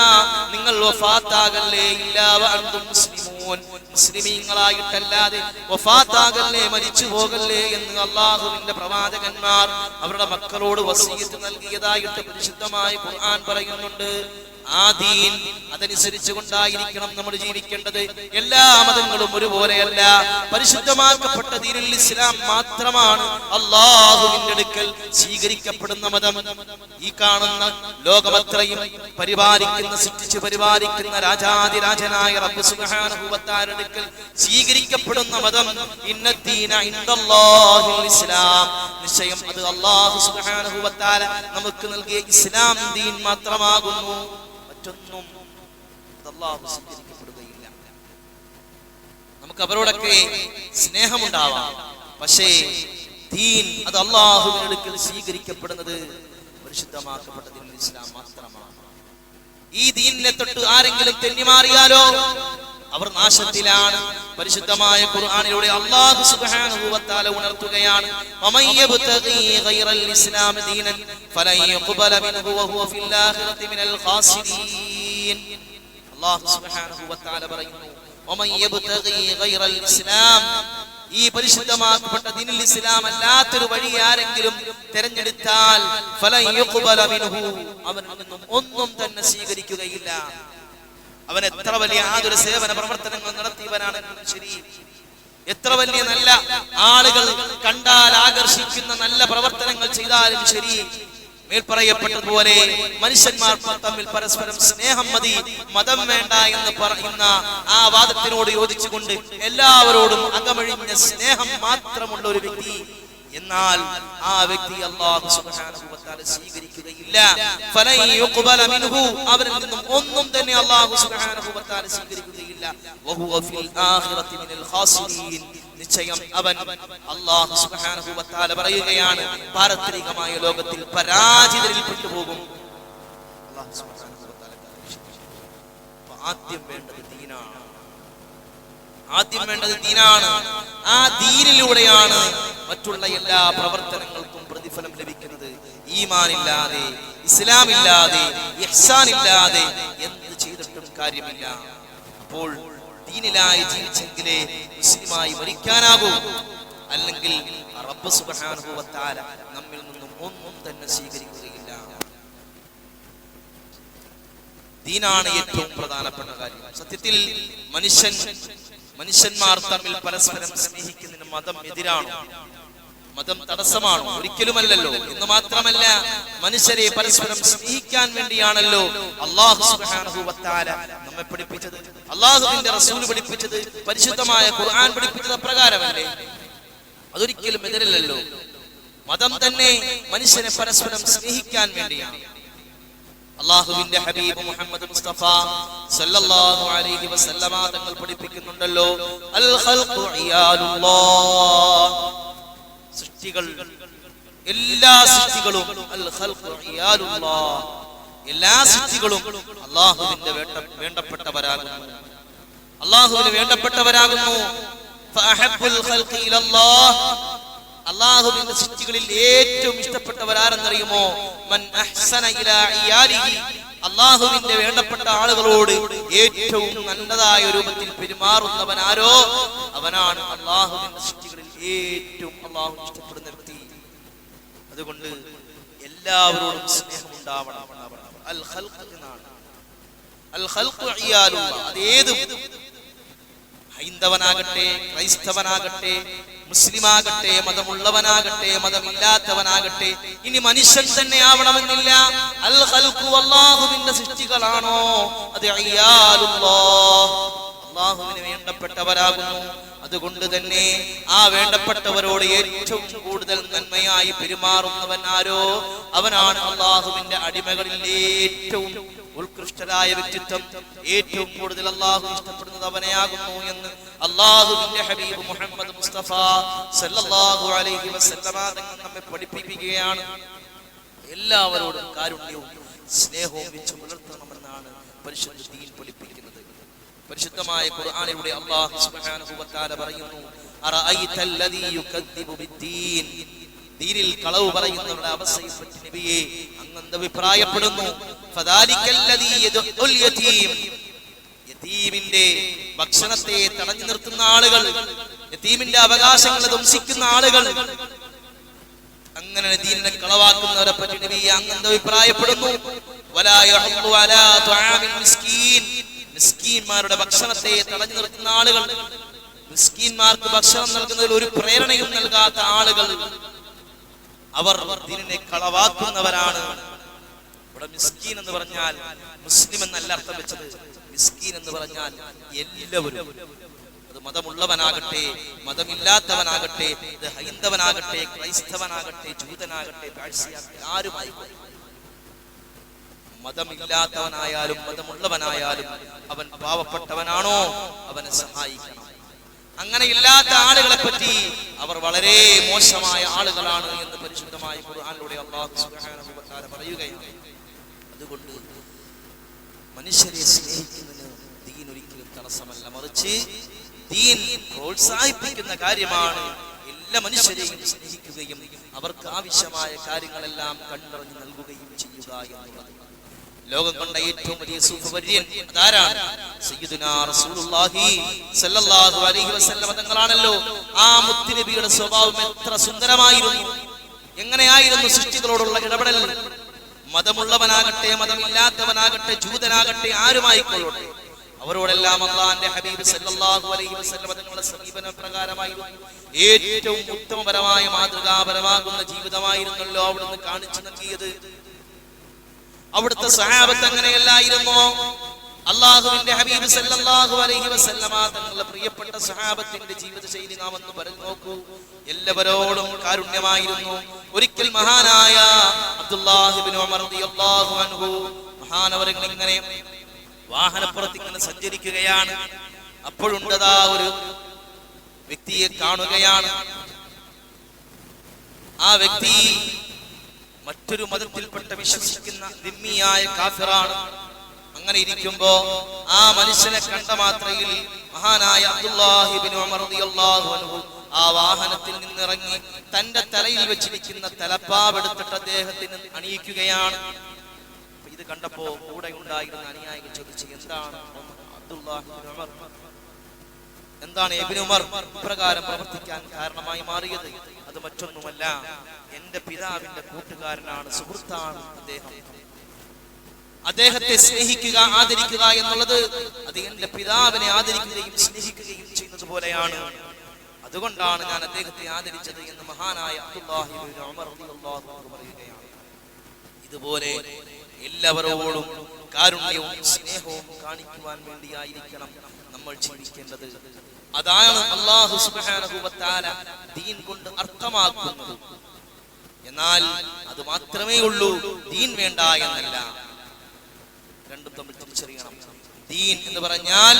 Speaker 1: നിങ്ങൾ വഫാത്താകല്ലേ. ഇല്ലാ വഅൻതും മുസ്ലിമൂൻ, മുസ്ലിമീങ്ങളായിട്ടല്ലാതെ വഫാത്താകല്ലേ, മരിച്ചു പോകല്ലേ എന്ന് അല്ലാഹുവിന്റെ പ്രവാചകന്മാർ അവരുടെ മക്കളോട് വസിയത്ത് നൽകിയതായിട്ട് പരിശുദ്ധമായ ഖുർആൻ പറയുന്നുണ്ട്. ആ ദീൻ അതനുസരിച്ച് കൊണ്ടായിരിക്കണം നമ്മൾ ജീവിക്കേണ്ടത്. എല്ലാ മതങ്ങളും ഒരുപോലെയല്ല. പരിശുദ്ധമാക്കപ്പെട്ട ദീനുൽ ഇസ്ലാം മാത്രമാണ് അല്ലാഹുവിന്റെ അടുക്കൽ സ്വീകരിക്കപ്പെടുന്ന മതം. ഈ കാണുന്ന ലോകമത്രയും പരിപാലിക്കുന്ന, സൃഷ്ടിച്ച് പരിപാലിക്കുന്ന രാജാതിരാജനായ റബ്ബ് സുബ്ഹാനഹു വ തആല അടുക്കൽ സ്വീകരിക്കപ്പെടുന്ന മതം ഇന്നദ്ദീന ഇൻദല്ലാഹിൽ ഇസ്ലാം, നിശ്ചയം അത് അല്ലാഹു സുബ്ഹാനഹു വ തആല നമുക്ക് നൽകിയ ഇസ്ലാം ദീൻ മാത്രമാകുന്നു. മറ്റൊന്നും അല്ലാഹു സ്വീകരിക്കപ്പെടുകയില്ല. നമുക്ക് അവരോടൊക്കെ സ്നേഹമുണ്ടാവാം, പക്ഷേ ദീൻ അത് അല്ലാഹുവിന്റെ അടുക്കൽ സ്വീകരിക്കപ്പെടുന്നത് പരിശുദ്ധമാക്കപ്പെട്ട ദീനുൽ ഇസ്ലാം മാത്രമാണ്. ഈ ദീനിനെ തൊട്ട് ആരെങ്കിലും തെന്നിമാറിയാലോ അവർ നാശത്തിലാണ്. പരിശുദ്ധമായ ഖുർആനിലൂടെ അല്ലാഹു സുബ്ഹാനഹു വ തആല ഉണർത്തുകയാണ്, വമൻ യബ്തഗി ഗൈറൽ ഇസ്ലാം ദീനൻ ഫലൻ യഖ്ബല മിൻഹു വഹുവ ഫിൽ ആഖിറതി മിനൽ ഖാസിരീൻ. അല്ലാഹു സുബ്ഹാനഹു വ തആല പറയുന്നു, വമൻ യബ്തഗി ഗൈറൽ ഇസ്ലാം, ഈ പരിശുദ്ധമാക്കപ്പെട്ട ദീനുൽ ഇസ്ലാം അല്ലാത്തൊരു വഴി ആരെങ്കിലും തിരഞ്ഞെടുത്താൽ ഫലൻ യഖ്ബല മിൻഹു, അവനിൽ നിന്നും ഒന്നും തന്നെ സ്വീകരിക്കുകയില്ല. അവൻ എത്ര വലിയ ആതുര സേവന പ്രവർത്തനങ്ങൾ നടത്തിയവനാണെങ്കിലും ശരി, എത്ര വലിയ നല്ല ആളുകൾ കണ്ടാൽ ആകർഷിക്കുന്ന നല്ല പ്രവർത്തനങ്ങൾ ചെയ്താലും ശരി, മേൽപ്പറയപ്പെട്ടതുപോലെ മനുഷ്യന്മാർ തമ്മിൽ പരസ്പരം സ്നേഹം മതി, മതം വേണ്ട എന്ന് പറയുന്ന ആ വാദത്തിനോട് യോജിച്ചുകൊണ്ട് എല്ലാവരോടും അകമഴിഞ്ഞ സ്നേഹം മാത്രമുള്ള ഒരു വ്യക്തി, എന്നാൽ ആ വ്യക്തി അല്ലാഹു സുബ്ഹാനഹു വ തആല സ്വീകരിക്കുകയില്ല. ഫലൻ യുഖ്ബല മിൻഹു, അവരിൽ നിന്നും ഒന്നും തന്നെ അല്ലാഹു സുബ്ഹാനഹു വ തആല സ്വീകരിക്കുകയില്ല. വഹുവ ഫിൽ ആഖിറതി മിനൽ ഖാസിരീൻ, നിശ്ചയം അവൻ അല്ലാഹു സുബ്ഹാനഹു വ തആല പറയുകയാണ് പാരത്രികമായ ലോകത്തിൽ പരാജിതരിൽ പെട്ടുപോകും. അല്ലാഹു സുബ്ഹാനഹു വ തആല ആദ്യം വേണ്ടത് ദീനാണ്. ആദ്യം വേണ്ടത് ദീനാണ്. ആ ദീനിലൂടെയാണ് മറ്റുള്ള എല്ലാ പ്രവർത്തനങ്ങൾക്കും പ്രതിഫലം ലഭിക്കുന്നത്. ഈമാനില്ലാതെ, ഇസ്ലാമില്ലാതെ, ഇഹ്സാനില്ലാതെ എന്ത് ചെയ്തിട്ടും കാര്യമില്ല. അപ്പോൾ ദീനിലായി ജീവിച്ചെങ്കിലേ മുസ്ലിമായി മരിക്കാനാകൂ. അല്ലെങ്കിൽ റബ്ബ് സുബ്ഹാനഹു വ തആല നമ്മിൽ നിന്നും ഒന്നും തന്നെ സ്വീകരിക്കുകയില്ല. ദീനാണ് ഏറ്റവും പ്രധാനപ്പെട്ട കാര്യം. സത്യത്തിൽ മനുഷ്യന്മാർ തമ്മിൽ പരസ്പരം സ്നേഹിക്കുന്നതിന് മതം എതിരാണ്, മതം തടസ്സമാണ്? ഒരിക്കലുമല്ലല്ലോ. എന്ന് മാത്രമല്ല, മനുഷ്യരെ പരസ്പരം സ്നേഹിക്കാൻ വേണ്ടിയാണല്ലോ അല്ലാഹു സുബ്ഹാനഹു വ തആല നമ്മെ പഠിപ്പിച്ചത്. അല്ലാഹുവിന്റെ റസൂൽ പഠിപ്പിച്ചത്, പരിശുദ്ധമായ ഖുർആൻ പഠിപ്പിച്ചത് അപ്രകാരമല്ലേ? അതൊരിക്കലും എതിരല്ലല്ലോ. മതം തന്നെ മനുഷ്യനെ പരസ്പരം സ്നേഹിക്കാൻ വേണ്ടിയാണ്. അല്ലാഹുവിന്റെ ഹബീബ് മുഹമ്മദ് മുസ്തഫ സല്ലല്ലാഹു അലൈഹി വസല്ലമ തങ്ങൾ പഠിപ്പിക്കുന്നുണ്ടല്ലോ, അൽ ഖൽഖു ഇയാലുല്ലാഹ്, സൃഷ്ടികൾ, എല്ലാ സൃഷ്ടികളും, അൽ ഖൽഖു ഇയാലുല്ലാഹ്, എല്ലാ സൃഷ്ടികളും അല്ലാഹുവിന്റെ വേണ്ടപ്പെട്ടവരാകുന്നു, അല്ലാഹുവിന് വേണ്ടപ്പെട്ടവരാകുന്നു. ഫഅഹബ്ബുൽ ഖൽഖി ഇലല്ലാഹ്, അല്ലാഹുവിന്റെ സൃഷ്ടികളിൽ ഏറ്റവും ഇഷ്ടപ്പെട്ടവർ ആരെന്നറിയുമോ? മൻ അഹ്സന ഇലാ ഇയാലിഹി, അല്ലാഹുവിന്റെ വേണ്ടപ്പെട്ട ആളുകളോട് ഏറ്റവും നല്ലതായ രൂപത്തിൽ പെരുമാറുന്നവൻ ആരോ അവനാണ് അല്ലാഹുവിന്റെ സൃഷ്ടികളിൽ ഏറ്റവും അല്ലാഹു ഇഷ്ടപ്പെടുന്ന വ്യക്തി. അതുകൊണ്ട് എല്ലാവരോടും സ്നേഹം ഉണ്ടാവണം. അൽ ഖൽഖ് എന്നാണ്. അൽ ഖൽഖു ഇയാലുല്ലാഹ്, അതേതും ഹൈന്ദവനാകട്ടെ, ക്രൈസ്തവനാകട്ടെ, മുസ്ലിമാകട്ടെ, മതമുള്ളവനാകട്ടെ, മതമില്ലാത്തവനാകട്ടെ, ഇനി മനുഷ്യൻ തന്നെ ആവണമെന്നില്ല. അൽ ഖൽഖു അല്ലാഹുവിന്റെ സൃഷ്ടികളാണോ അത് ഇയാലുല്ലാഹ്, അല്ലാഹുവിന് വേണ്ടപ്പെട്ടവരാകുന്നു. അതുകൊണ്ട് തന്നെ ആ വേണ്ടപ്പെട്ടവരോട് ഏറ്റവും കൂടുതൽ നന്മയായി പെരുമാറുന്നവൻ ആരോ അവനാണ് അല്ലാഹുവിന്റെ അടിമകളിൽ ഏറ്റവും ഉത്കൃഷ്ടരായ വ്യക്തിത്വം. ഏറ്റവും കൂടുതൽ അല്ലാഹു ഇഷ്ടപ്പെടുന്നത് അവനെയാകുന്നു എന്ന് അല്ലാഹുവിന്റെ ഹബീബ് മുഹമ്മദ് മുസ്തഫ സല്ലല്ലാഹു അലൈഹി വസല്ലമ തങ്ങൾ നമ്മെ പഠിപ്പിക്കുകയാണ്. എല്ലാവരോടും കാരുണ്യവും സ്നേഹവും വെച്ച് പുലർത്തണമെന്നാണ് പരിശുദ്ധ ദീൻ പഠിപ്പിക്കുന്നത്. പരിശുദ്ധമായ ഖുർആനിലൂടെ അല്ലാഹു സുബ്ഹാനഹു വ തആല പറയുന്നു, അറഅയ്തല്ലദീ യുകദ്ദിബു ബിദ്ദീൻ, ദീനിൽ കളവ് പറയുന്നവരുടെ അവസ്ഥയെപ്പറ്റി നബിയെ അങ്ങ് അഭിപ്രായപ്പെടുന്നു. ഫദാലിക്കല്ലദീ യദ്ഉൽ യതീം, യതീമിന്റെ ഭക്ഷണത്തെ തടഞ്ഞു നിർത്തുന്ന ആളുകൾ, യതീമിന്റെ അവകാശങ്ങൾ ധ്വംസിക്കുന്ന ആളുകൾ, അങ്ങനെ ദീനിനെ കളവാക്കുന്നവരെ പറ്റി നബിയെ അങ്ങ് അഭിപ്രായപ്പെടുന്നു. വലാ യഹുദ്ദു അലാ തുആമിൽ മിസ്കീൻ, മിസ്കീന്മാരുടെ ഭക്ഷണത്തെ തടഞ്ഞു നിർത്തുന്ന ആളുകൾ, മിസ്കീന്മാർക്ക് ഭക്ഷണം നൽകുന്നതിൽ ഒരു പ്രേരണയും നൽകാത്ത ആളുകൾ, അവർ ദീനിനെ കളവാക്കുന്നവരാണ്. ഇവിടെ മിസ്കീൻ എന്ന് പറഞ്ഞാൽ മുസ്ലിം എന്നല്ല അർത്ഥം വെച്ചത്. മിസ്കീൻ എന്ന് പറഞ്ഞാൽ എല്ലാവരും, അത് മതമുള്ളവനാകട്ടെ, മതമില്ലാത്തവനാകട്ടെ, ഇത് ഹൈന്ദവനാകട്ടെ, ക്രൈസ്തവനാകട്ടെ, ജൂതനാകട്ടെ, പാഴ്സിയാകട്ടെ, ആരുമായിക്കോട്ടെ, മതമില്ലാത്തവനായാലും മതമുള്ളവനായാലും അവൻ പാവപ്പെട്ടവനാണോ അവനെ സഹായിക്കണം. അങ്ങനെ ഇല്ലാത്ത ആളുകളെ പറ്റി അവർ വളരെ മോശമായ ആളുകളാണ് എന്ന് പരിശുദ്ധമായ ഖുർആനിലൂടെ അല്ലാഹു സുബ്ഹാനഹു വ തആല പറയുകയാണ്. അതുകൊണ്ട് മനുഷ്യരെ സ്നേഹിക്കുന്നതിന് ദീൻ ഒരിക്കലും തടസ്സമല്ല, മറിച്ച് ദീൻ പ്രോത്സാഹിപ്പിക്കുന്ന കാര്യമാണ്. എല്ലാ മനുഷ്യരെയും സ്നേഹിക്കുകയും അവർക്ക് ആവശ്യമായ കാര്യങ്ങളെല്ലാം കണ്ടറിഞ്ഞ് നൽകുകയും ചെയ്യുക എന്നുള്ളത്. ലോകം കണ്ട ഏറ്റവും വലിയ സൂഫവര്യൻ അതാരാണ്? സയ്യിദുനാ റസൂലുള്ളാഹി സ്വല്ലല്ലാഹു അലൈഹി വസല്ലം തങ്ങളാണല്ലോ. ആ മുത്തുനബിയുടെ സ്വഭാവം എത്ര സുന്ദരമായിരുന്നു! എങ്ങനെയായിരുന്നു സൃഷ്ടികളോടുള്ള ഇടപെടൽ! മതമുള്ളവനാകട്ടെ, മതമില്ലാത്തവനാകട്ടെ, ജൂതനാകട്ടെ, ആരുമായിക്കൊള്ളട്ടെ, അവരോടെല്ലാം അല്ലാഹുവിന്റെ ഹബീബ് സല്ലല്ലാഹു അലൈഹി വസല്ലം തങ്ങളുടെ സമീപന പ്രകാരമായിരുന്നു. ഏറ്റവും ഉത്തമപരമായ മാതൃകാപരമാകുന്ന ജീവിതമായിരുന്നല്ലോ അവിടുന്ന് കാണിച്ചു നൽകിയത്. അവിടുത്തെ സഹാബത്ത് അങ്ങനെയല്ലായിരുന്നോ? അല്ലാഹുവിന്റെ ഹബീബ് സല്ലല്ലാഹു അലൈഹി വസല്ലമ തങ്ങളുടെ പ്രിയപ്പെട്ട സഹാബത്തിന്റെ ജീവിത ശൈലി നാം ഒന്ന് പറഞ്ഞു നോക്കൂ. എല്ലാവരോടും കാരുണ്യമായിരുന്നു. ഒരിക്കൽ മഹാനായ അബ്ദുല്ലാഹ് ഇബ്നു ഉമർ റളിയല്ലാഹു അൻഹു മഹാനവറുകൾ ഇങ്ങനെ വാഹനപ്പുറത്ത് ഇങ്ങനെ സഞ്ചരിക്കുകയാണ്. അപ്പോഴുണ്ടതാ ഒരു വ്യക്തിയെ കാണുകയാണ്. ആ വ്യക്തി മറ്റൊരു മതത്തിൽപ്പെട്ട വിശ്വസിക്കുന്ന ദിമ്മിയായ കാഫിറാണ്. അങ്ങനെ ഇരിക്കുമ്പോ ആ മനുഷ്യനെ കണ്ട മാത്രയിൽ മഹാനായ അബ്ദുല്ലാഹ് ഇബ്നു ഉമർ റളിയല്ലാഹു അൻഹു ആ വാഹനത്തിൽ നിന്നിറങ്ങി തന്റെ തലയിൽ വെച്ചിരിക്കുന്ന തലപ്പാവെടുത്തിട്ട് അദ്ദേഹത്തിന് അണിയിക്കുകയാണ്. ഇത് കണ്ടപ്പോ കൂടെ ഉണ്ടായിരുന്ന അനുയായികൾ ചോദിച്ചു, എന്താണ് അബ്ദുല്ലാഹി ഇബ്നു ഉമർ, എന്താണ് ഇബ്നു ഉമർ ഇപ്രകാരം പ്രവർത്തിക്കാൻ കാരണമായി മാറിയത്? അത് മറ്റൊന്നുമല്ല, എന്റെ പിതാവിന്റെ കൂട്ടുകാരനാണ്, സുഹൃത്താണ് അദ്ദേഹം. അദ്ദേഹത്തെ സ്നേഹിക്കുക, ആദരിക്കുക എന്നുള്ളത് അത് എന്റെ പിതാവിനെ ആദരിക്കുകയും സ്നേഹിക്കുകയും ചെയ്യുന്നത് പോലെയാണ്. അതുകൊണ്ടാണ് ഞാൻ അദ്ദേഹത്തെ ആദരിച്ചത് എന്ന് മഹാനായ അബ്ദുല്ലാഹി ഇബ്നു ഉമർ റളിയല്ലാഹു അൻഹു പറയുകയാണ്. ഇതുപോലെ എല്ലാവരോടും കാരുണ്യവും സ്നേഹവും കാണിക്കുവാൻ വേണ്ടിയായിരിക്കണം നമ്മൾ ജീവിക്കേണ്ടത്. അതാണ് അല്ലാഹു സുബ്ഹാനഹു വ തആല ദീൻ കൊണ്ട് അർത്ഥമാക്കുന്നത്. എന്നാൽ അത് മാത്രമേ ഉള്ളൂ, ദീൻ വേണ്ട എന്നല്ല. രണ്ടും തമ്മിൽ തിരിച്ചറിയണം. ദീൻ എന്ന് പറഞ്ഞാൽ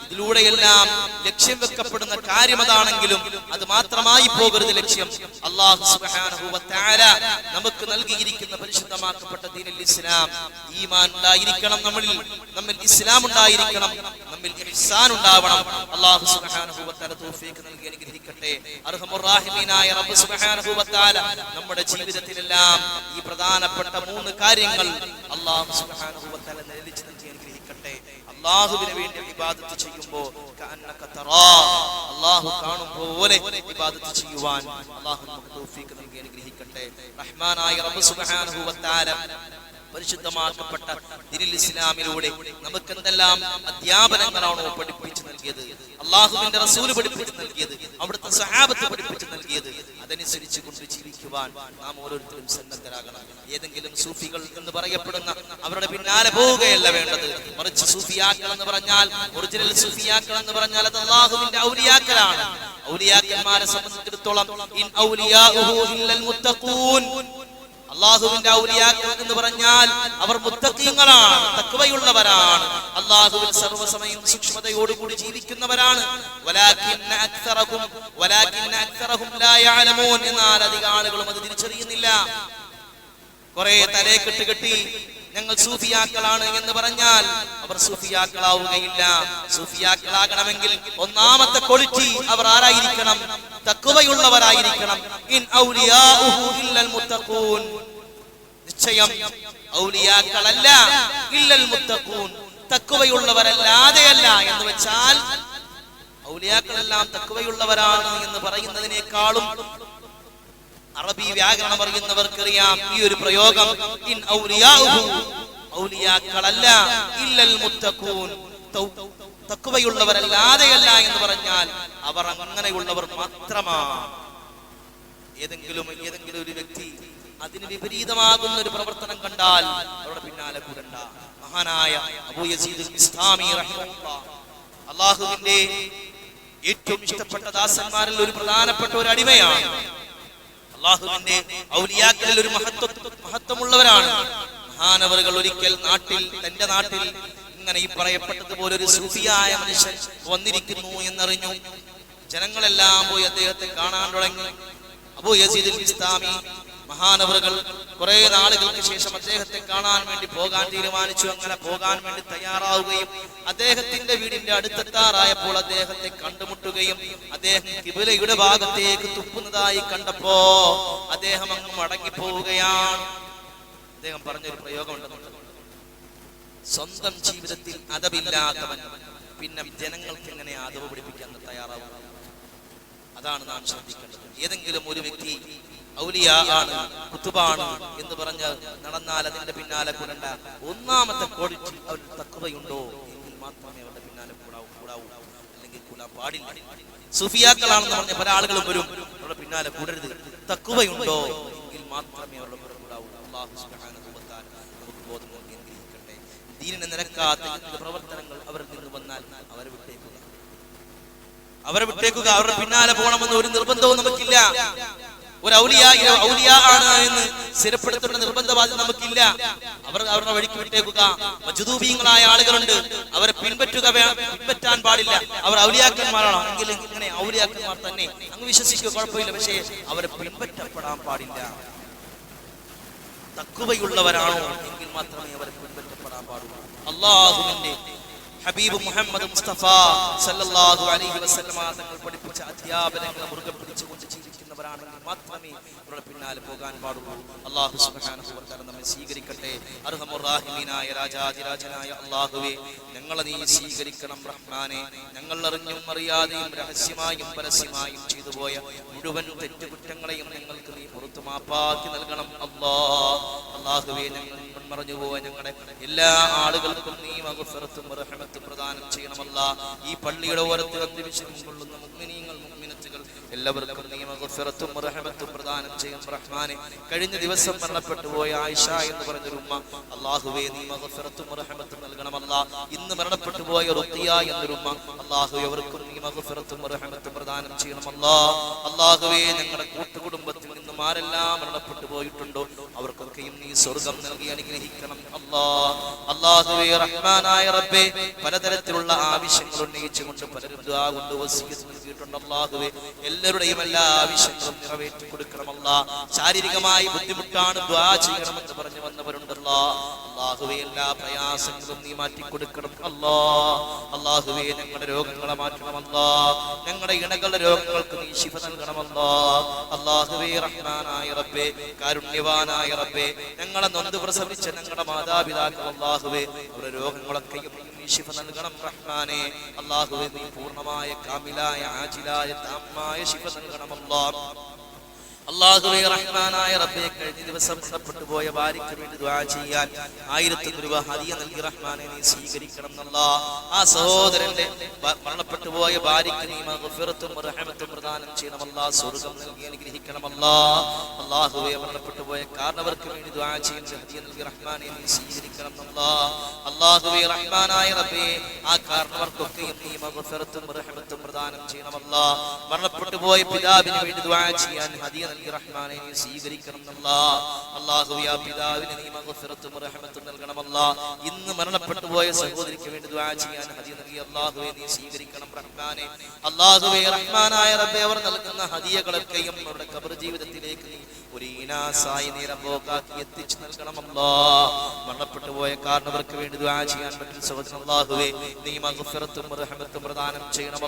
Speaker 1: ഇതിലൂടെയെല്ലാം ലക്ഷ്യം വെക്കപ്പെടുന്ന കാര്യം അതാണെങ്കിലും അത് മാത്രമായി പോകരുത് ലക്ഷ്യം. അല്ലാഹു സുബ്ഹാനഹു വ തആല നമുക്ക് നൽകിയിരിക്കുന്ന പരിശുദ്ധമാക്കപ്പെട്ട ദീനുൽ ഇസ്ലാം, ഈമാൻ ഉണ്ടായിരിക്കണം, നമ്മിൽ ഇസ്ലാം ഉണ്ടായിരിക്കണം, നമ്മിൽ ഇഹ്സാൻ ഉണ്ടാവണം. അല്ലാഹു സുബ്ഹാനഹു വ തആല തൗഫീഖ് നൽകി അനുഗ്രഹിക്കട്ടെ. അർഹമുർ റഹീമീനായ റബ്ബ് സുബ്ഹാനഹു വ തആല നമ്മുടെ ജീവിതത്തിലെല്ലാം ഈ പ്രധാനപ്പെട്ട 3 കാര്യങ്ങൾ അല്ലാഹു സുബ്ഹാനഹു വ തആല നിലനിർത്തി നൽകി അനുഗ്രഹിക്കട്ടെ. അല്ലാഹുവിന് വേണ്ടി ഇബാദത്ത് ചെയ്യുമ്പോൾ കഅന്നക തറാ, അല്ലാഹു കാണുമ്പോൾ ഇബാദത്ത് ചെയ്യുവാൻ അല്ലാഹു നമുക്ക് തൗഫീഖ് നൽകി അനുഗ്രഹിക്കട്ടെ. റഹ്മാനായ റബ്ബ് സുബ്ഹാനഹു വ തആല പരിശുദ്ധമാക്കപ്പെട്ട ദീനുൽ ഇസ്ലാമിലൂടെ നമുക്ക് എന്തെല്ലാം അധ്യാപനങ്ങളാണോ പഠിപ്പിച്ചു നൽകിയത്, അല്ലാഹുവിന്റെ റസൂൽ പഠിപ്പിച്ചു നൽകിയത്, അവിടുത്തെ സഹാബത്ത് പഠിപ്പിച്ചു നൽകിയത്, അതനുസരിച്ച് കൊണ്ട് ജീവിക്കുവാൻ നാം ഓരോരുത്തരും സന്നദ്ധരാകണം. ഏതെങ്കിലും സൂഫികൾ എന്ന് പറയപ്പെടുന്ന അവരുടെ പിന്നാലെ പോവുകയല്ല വേണ്ടത്. മറിച്ച് സൂഫിയാക്കൾ എന്ന് പറഞ്ഞാൽ, ഒറിജിനൽ സൂഫിയാക്കൾ എന്ന് പറഞ്ഞാൽ അത് അല്ലാഹുവിന്റെ ഔലിയാക്കളാണ്. ഔലിയാക്കന്മാരെ സംബന്ധിച്ചിടത്തോളം ഇൻ ഔലിയാഉഹു ഇല്ലൽ മുത്തഖൂൻ, അല്ലാഹുവിന്റെ ഔലിയാക്കൾ എന്ന് പറഞ്ഞാൽ അവർ മുത്തഖീങ്ങളാണ്, തഖ്വയുള്ളവരാണ്, അല്ലാഹുവിൽ സർവ്വസമയം സൂക്ഷ്മതയോടുകൂടി ജീവിക്കുന്നവരാണ്. വലാകിന്ന അക്സറഹും ലാ യഅലമൂൻ, എന്നാൽ അധിക ആളുകളും അത് തിരിച്ചറിയുന്നില്ല. കുറെ തലേ കെട്ടി ഞങ്ങൾ സൂഫിയാക്കളാണ് എന്ന് പറഞ്ഞാൽ അവർ സൂഫിയാക്കളാവുകയില്ല. സൂഫിയാക്കളാകണമെങ്കിൽ ഒന്നാമത്തെ ക്വാളിറ്റി അവർ ആരായിരിക്കണം? തഖ്വയുള്ളവരായിരിക്കണം. ഇൻ ഔലിയാഉഹു ഇല്ലൽ മുത്തഖൂൻ, നിശ്ചയം ഔലിയാക്കളല്ല, ഇല്ലൽ മുത്തഖൂൻ, തഖ്വയുള്ളവരല്ലാതെയല്ല. എന്ന് വെച്ചാൽ ഔലിയാക്കളെല്ലാം തഖ്വയുള്ളവരാണ് എന്ന് പറയുന്നതിനേക്കാളും അറബി വ്യാകരണം അറിയുന്നവർക്കറിയാം ഈ ഒരു പ്രയോഗം, ഇൻ ഔലിയാഉഹു, ഔലിയാക്കളല്ല, ഇല്ലൽ മുത്തഖൂൻ, തഖ്വയുള്ളവരല്ലാതെയല്ല എന്ന് പറഞ്ഞാൽ അവർ അങ്ങനെയുള്ളവർ മാത്രമാണ്. ഏതെങ്കിലും ഒരു വ്യക്തി അതിന് വിപരീതമാകുന്ന ഒരു പ്രവർത്തനം കണ്ടാൽ അവരുടെ പിന്നാലെ കൂടണ്ട. മഹാനായ അബൂ യസീദ് ബിസ്താമി റഹിമഹുല്ലാഹ്, അല്ലാഹുവിന്റെ ഏറ്റവും ഇഷ്ടപ്പെട്ട ദാസന്മാരിൽ ഒരു പ്രധാനപ്പെട്ട ഒരു അടിമയാണ്. അല്ലാഹുവിന്റെ ഔലിയാക്കളിൽ ഒരു മഹത്വമുള്ളവരാണ്. മഹാനവറുകൾ ഒരിക്കൽ തന്റെ നാട്ടിൽ ഇങ്ങനെ ഈ പറയപ്പെട്ടതുപോലെ ഒരു സൂഫിയായ മനുഷ്യൻ വന്നിരിക്കുന്നു എന്നറിഞ്ഞു. ജനങ്ങളെല്ലാം പോയി അദ്ദേഹത്തെ കാണാൻ തുടങ്ങി. അബൂ യസീദ് ബിസ്താമി മഹാനവറുകൾ കുറെ നാളുകൾക്ക് ശേഷം അദ്ദേഹത്തെ കാണാൻ വേണ്ടി പോകാൻ തീരുമാനിച്ചു. അങ്ങനെ പോകാൻ വേണ്ടി തയ്യാറാവുകയും അദ്ദേഹത്തിന്റെ വീടിന്റെ അടുത്തെത്താറായപ്പോൾ അദ്ദേഹത്തെ കണ്ടുമുട്ടുകയും അദ്ദേഹം ഖിബ്ലയുടെ ഭാഗത്തേക്ക് തുപ്പുന്നതായി കണ്ടപ്പോ അദ്ദേഹം അങ്ങ് മടങ്ങിപ്പോവുകയാണ്. അദ്ദേഹം പറഞ്ഞൊരു പ്രയോഗമുണ്ട്, സ്വന്തം ജീവിതത്തിൽ അദബില്ലാത്തവൻ പിന്നെ ജനങ്ങൾക്ക് എങ്ങനെ ആദവ് പഠിപ്പിക്കാൻ തയ്യാറാവുക? അതാണ് നാം ശ്രദ്ധിക്കേണ്ടത്. ഏതെങ്കിലും ഒരു വ്യക്തി ഔലിയാ ആണ്, കുത്തുബാണ് എന്ന് പറഞ്ഞ് നടന്നാൽ അതിന്റെ പിന്നാലെ കൂടണ്ട. ഒന്നാമത്തെ ക്വാളിറ്റി അവൻ തഖ്വയുണ്ടോ എങ്കിൽ മാത്രമേ അവരുടെ പിന്നാലെ കൂടാവൂ, അല്ലെങ്കിൽ കൂടാൻ പാടില്ല. സുഫിയാക്കളാണെന്ന് പറഞ്ഞ പല ആളുകളും വരും, അവരുടെ പിന്നാലെ കൂടരുത്. തഖ്വയുണ്ടോ എങ്കിൽ മാത്രമേ അവരുടെ കൂടെ കൂടാവൂ. അല്ലാഹു സുബ്ഹാനഹു വ തആല നമുക്ക് ബോധം നൽകി അനുഗ്രഹിക്കട്ടെ. ദീനിനെ നിരക്കാത്ത പ്രവർത്തനങ്ങൾ അവരിൽ നിന്ന് വന്നാൽ അവരെ വിട്ടേക്കുക, അവരുടെ പിന്നാലെ പോകണമെന്ന് ഒരു നിർബന്ധവും നമുക്കില്ല. ഒരു ഔലിയാ ആണ് എന്ന് സ്ഥിരപ്പെടുത്തേണ്ട നിർബന്ധവാദം നമുക്കില്ല. അവരുടെ വഴിക്ക് വിട്ടേക്കുക. മജ്ദൂബീങ്ങളായ ആളുകളുണ്ട്, അവരെ പിൻപറ്റാൻ പാടില്ല. അവർ ഔലിയാക്കന്മാരാണോ എങ്കിൽ ഇങ്ങനെ ഔലിയാക്കന്മാർ തന്നെ അങ്ങ് വിശ്വസിക്കുക, കുഴപ്പമില്ല. പക്ഷേ അവരെ പിൻപറ്റപ്പെടാൻ പാടില്ല. തഖ്വയുള്ളവരാണോ എങ്കിൽ മാത്രമേ അവരെ പിൻപറ്റപ്പെടാൻ പാടുള്ളൂ. അല്ലാഹുവിന്റെ ഹബീബ് മുഹമ്മദ് മുസ്തഫ സല്ലല്ലാഹു അലൈഹി വസല്ലമ തങ്ങൾ പഠിപ്പിച്ച അധ്യാപനങ്ങളെ മുറുകെ പിടിച്ചുകൊണ്ട് ജീവിക്കുന്നവരാണെങ്കിൽ മാത്രമേ അവരുടെ പിന്നാലെ പോകാൻ പാടുള്ളൂ. അല്ലാഹു സുബ്ഹാനഹു വ തആല നമ്മെ സ്വീകരിക്കട്ടെ. അർഹമുർ റഹീമീനായ രാജാതിരാജനായ അല്ലാഹുവേ, ഞങ്ങളെ നീ സ്വീകരിക്കണം റഹ്മാനെ. ഞങ്ങൾ അറിഞ്ഞും അറിയാതെയും രഹസ്യമായും പരസ്യമായും ചെയ്തു പോയ മുഴുവൻ തെറ്റുകുറ്റങ്ങളെയും ഞങ്ങൾക്ക് നീ പുറത്തു മാപ്പാക്കി നൽകണം അല്ലാഹുവേ. ഞങ്ങൾ മറഞ്ഞുപോയ ഞങ്ങളുടെ എല്ലാ ആളുകൾക്കും നീ മഗ്ഫിറത്തും റഹ്മത്തും പ്രദാനം ചെയ്യണമല്ല. ഈ പള്ളിയുടെ ഓരത്തിൽ അന്ത്യവിശ്വാസം കൊള്ളുന്ന മുഅ്മിനീങ്ങൾ മുഅ്മിനത്തുകൾ എല്ലാവർക്കും നീ മഗ്ഫിറത്തും റഹ്മത്തും പ്രദാനം ചെയ്യണം റഹ്മാനെ. കഴിഞ്ഞ ദിവസം മരണപ്പെട്ടു പോയ ആയിഷ എന്ന് പറഞ്ഞൊരു ഉമ്മ, അല്ലാഹുവേ നീ മഗ്ഫിറത്തും റഹ്മത്തും നൽകണമല്ല. ഇന്ന് മരണപ്പെട്ടു പോയ റുഖിയ എന്നൊരു ഉമ്മ, അല്ലാഹുവേ അവർക്കും നീ മഗ്ഫിറത്തും റഹ്മത്തും പ്രദാനം ചെയ്യണമല്ല. അല്ലാഹുവേ ഞങ്ങളുടെ കൂട്ടുകുടുംബത്തിൽ നിന്നും ആരെല്ലാം മരണപ്പെട്ടു പോയിട്ടുണ്ടോ അവർക്കൊക്കെയും നീ സ്വർഗം നൽകി അനുഗ്രഹിക്കണം അല്ലാഹുവേ. റഹ്മാനായ റബ്ബേ, പലതരത്തിലുള്ള ആവശ്യങ്ങൾ ഉന്നയിച്ചുകൊണ്ട് പലരും ദുആ കൊണ്ട് വസിയത്ത് നൽകിയിട്ടുണ്ട് അല്ലാഹുവേ. എല്ലാവരുടെയും എല്ലാ ആവശ്യങ്ങളും നിറവേറ്റി കൊടുക്കണം ശാരീരികമായി ബുദ്ധിമുട്ടാണ് ദുആ ചെയ്യണമെന്ന് പറഞ്ഞു വന്നവരുണ്ടല്ലോ അല്ലാഹുവേ, എല്ലാ പ്രയാസങ്ങളും നീ മാറ്റി കൊടുക്കണം അല്ലാഹുവേ. ഞങ്ങളുടെ രോഗങ്ങളെ മാറ്റണം ഞങ്ങളുടെ ഇണകളുടെ രോഗങ്ങൾക്ക് നീ ശിഫ നൽകണം അല്ലാഹുവേ. റഹ്മാനായ റബ്ബേ, കാരുണ്യവാനായ റബ്ബേ, ഞങ്ങളെ നൊന്ത് പ്രസവിച്ച ഞങ്ങളുടെ മാതാപിതാക്കൾ അല്ലാഹുവേ, അവരുടെ രോഗങ്ങളൊക്കെയും നീ ശിഫ നൽകണം റഹ്മാനെ. അല്ലാഹുവേ, നീ പൂർണ്ണമായ കാമിലായ ആജിലായ താമായ ശിഫ നൽകണം അല്ലാഹുവേ. റഹ്മാനായ റബ്ബേ, കഴിഞ്ഞ ദിവസം മരണപ്പെട്ടു പോയ ഭാര്യയ്ക്ക് വേണ്ടി ദുആ ചെയ്യാൻ 1000 രൂപ ഹദിയ നൽകി റഹ്മാനെ നീ സ്വീകരിക്കണം ആ സഹോദരന്റെ മരണപ്പെട്ടു പോയ ഭാര്യയ്ക്ക് നീ മഗ്ഫിറത്തും റഹ്മത്തും പ്രദാനം ചെയ്യണം സ്വർഗ്ഗം നൽകി അനുഗ്രഹിക്കണം അല്ലാഹുവേ. മരണപ്പെട്ടു പോയ കാരണവർക്ക് വേണ്ടി ദുആ ചെയ്യാൻ ഹദിയ നൽകി റഹ്മാനെ നീ സ്വീകരിക്കണം അല്ലാഹുവേ. റഹ്മാനായ റബ്ബേ, ആ കാരണവർക്കൊക്കെയും നീ മഗ്ഫിറത്തും റഹ്മത്തും പ്രദാനം ചെയ്യണം മരണപ്പെട്ടു പോയ പിതാവിന് വേണ്ടി ദുആ ചെയ്യാൻ ഹദിയ റഹ്മാനെ നീ സ്വീകരിക്കണം അല്ലാഹുവേ. ആ പിതാവിന് നീ മഗ്ഫിറത്തും റഹ്മത്തും നൽകണം ഇന്ന് മരണപ്പെട്ടു പോയ സഹോദരിക്ക് വേണ്ടി ദുആ ചെയ്യാൻ ഹദിയ നൽകി അല്ലാഹുവേ നീ സ്വീകരിക്കണം റഹ്മാനെ. അല്ലാഹുവേ, റഹ്മാനായ റബ്ബേ, അവർ നൽകുന്ന ഹദിയകളൊക്കെയും അവരുടെ ഖബർ ജീവിതത്തിലേക്ക് നീ ഒരു ഇനാസായി നീരമ്പോക്കാക്കി എത്തിച്ചു നൽകണം മരണപ്പെട്ടു പോയ കാരണവർക്ക് വേണ്ടി ദുആ ചെയ്യാൻ പറ്റുന്ന സഹോദരൻ അല്ലാഹുവേ, നീ മഗ്ഫിറത്തും റഹ്മത്തും പ്രദാനം ചെയ്യണം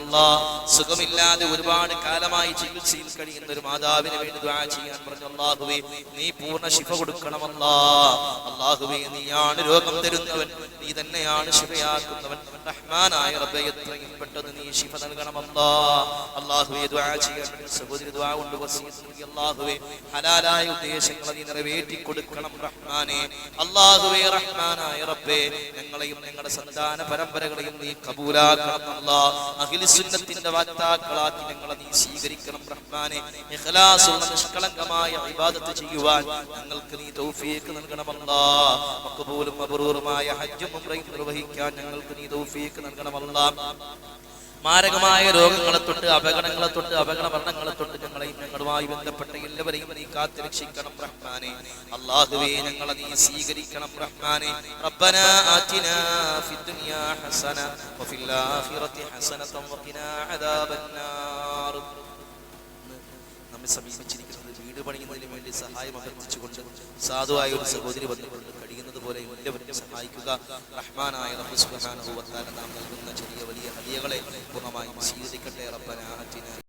Speaker 1: സുഖമില്ലാതെ ഒരുപാട് കാലമായി ചികിത്സയിൽ കഴിയുന്ന ഒരു മാതാവിന് വേണ്ടി ദുആ ചെയ്യാൻ പറഞ്ഞു അല്ലാഹുവേ, നീ പൂർണ്ണ ശിഫ കൊടുക്കണം അല്ലാഹുവേ. നീയാണ് രോഗം തരുന്നവൻ, നീ തന്നെയാണ് ശിഫയാക്കുന്നവൻ റഹ്മാനായ റബ്ബേ. എത്രയും പെട്ടെന്ന് നീ ശിഫ നൽകണം അല്ലാഹുവേ. ദുആ ചെയ്യാൻ സഹോദരി ദുആ കൊണ്ട് വസിയത്ത് നൽകി അല്ലാഹുവേ, ഹലാലായ ഉദ്ദേശങ്ങൾ നീ നിറവേറ്റി കൊടുക്കണം റഹ്മാനെ. അല്ലാഹുവേ, റഹ്മാനായ റബ്ബേ, ഞങ്ങളെയും ഞങ്ങളുടെ സന്താന പരമ്പരകളെയും നീ കബൂലാക്കണം അഹ്ലു സുന്നത്തിന്റെ വക്താക്കളാക്കി ഞങ്ങളെ നീ സ്വീകരിക്കണം റഹ്മാനെ. ഇഖ്ലാസുള്ള നിഷ്കളങ്കമായ ഇബാദത്ത് ചെയ്യുവാൻ ഞങ്ങൾക്ക് നീ തൗഫീഖ് നൽകണം മഖ്ബൂലും മബ്റൂറുമായ ഹജ്ജും ഉംറയും നിർവഹിക്കാൻ ഞങ്ങൾക്ക് നീ തൗഫീഖ് നൽകണം മാരകമായ രോഗങ്ങളെ തൊട്ട് അപകടങ്ങളെ തൊട്ട് അപകട മരണങ്ങളെ തൊട്ട് ഞങ്ങളെയും ഞങ്ങളുമായി ബന്ധപ്പെട്ട എല്ലാവരെയും നീ കാത്തുരക്ഷിക്കണം റഹ്മാനെ. അല്ലാഹുവേ, ഞങ്ങളെ നീ സ്വീകരിക്കണം റഹ്മാനെ. റബ്ബനാ ആതിനാ ഫിദ്ദുനിയാ ഹസന വഫിൽ ആഖിറതി ഹസനതൻ വഖിനാ അദാബന്നാർ. നമ്മെ സമീപിച്ചിരിക്കുന്നത് വീട് പണിയുന്നതിന് വേണ്ടി സഹായം അഭ്യർത്ഥിച്ചുകൊണ്ട് സാധുവായ ഒരു സഹോദരി വന്നുകൊണ്ട് കഴിയുന്നത് പോലെ എല്ലാവരും സഹായിക്കുക റഹ്മാനായ റബ്ബ് സുബ്ഹാനഹു വ തആല നാം നൽകുന്ന ചെറിയ വലിയ ഹദിയകളെ പൂർണ്ണമായും സ്വീകരിക്കട്ടെ. റബ്ബനാ ആതിനാ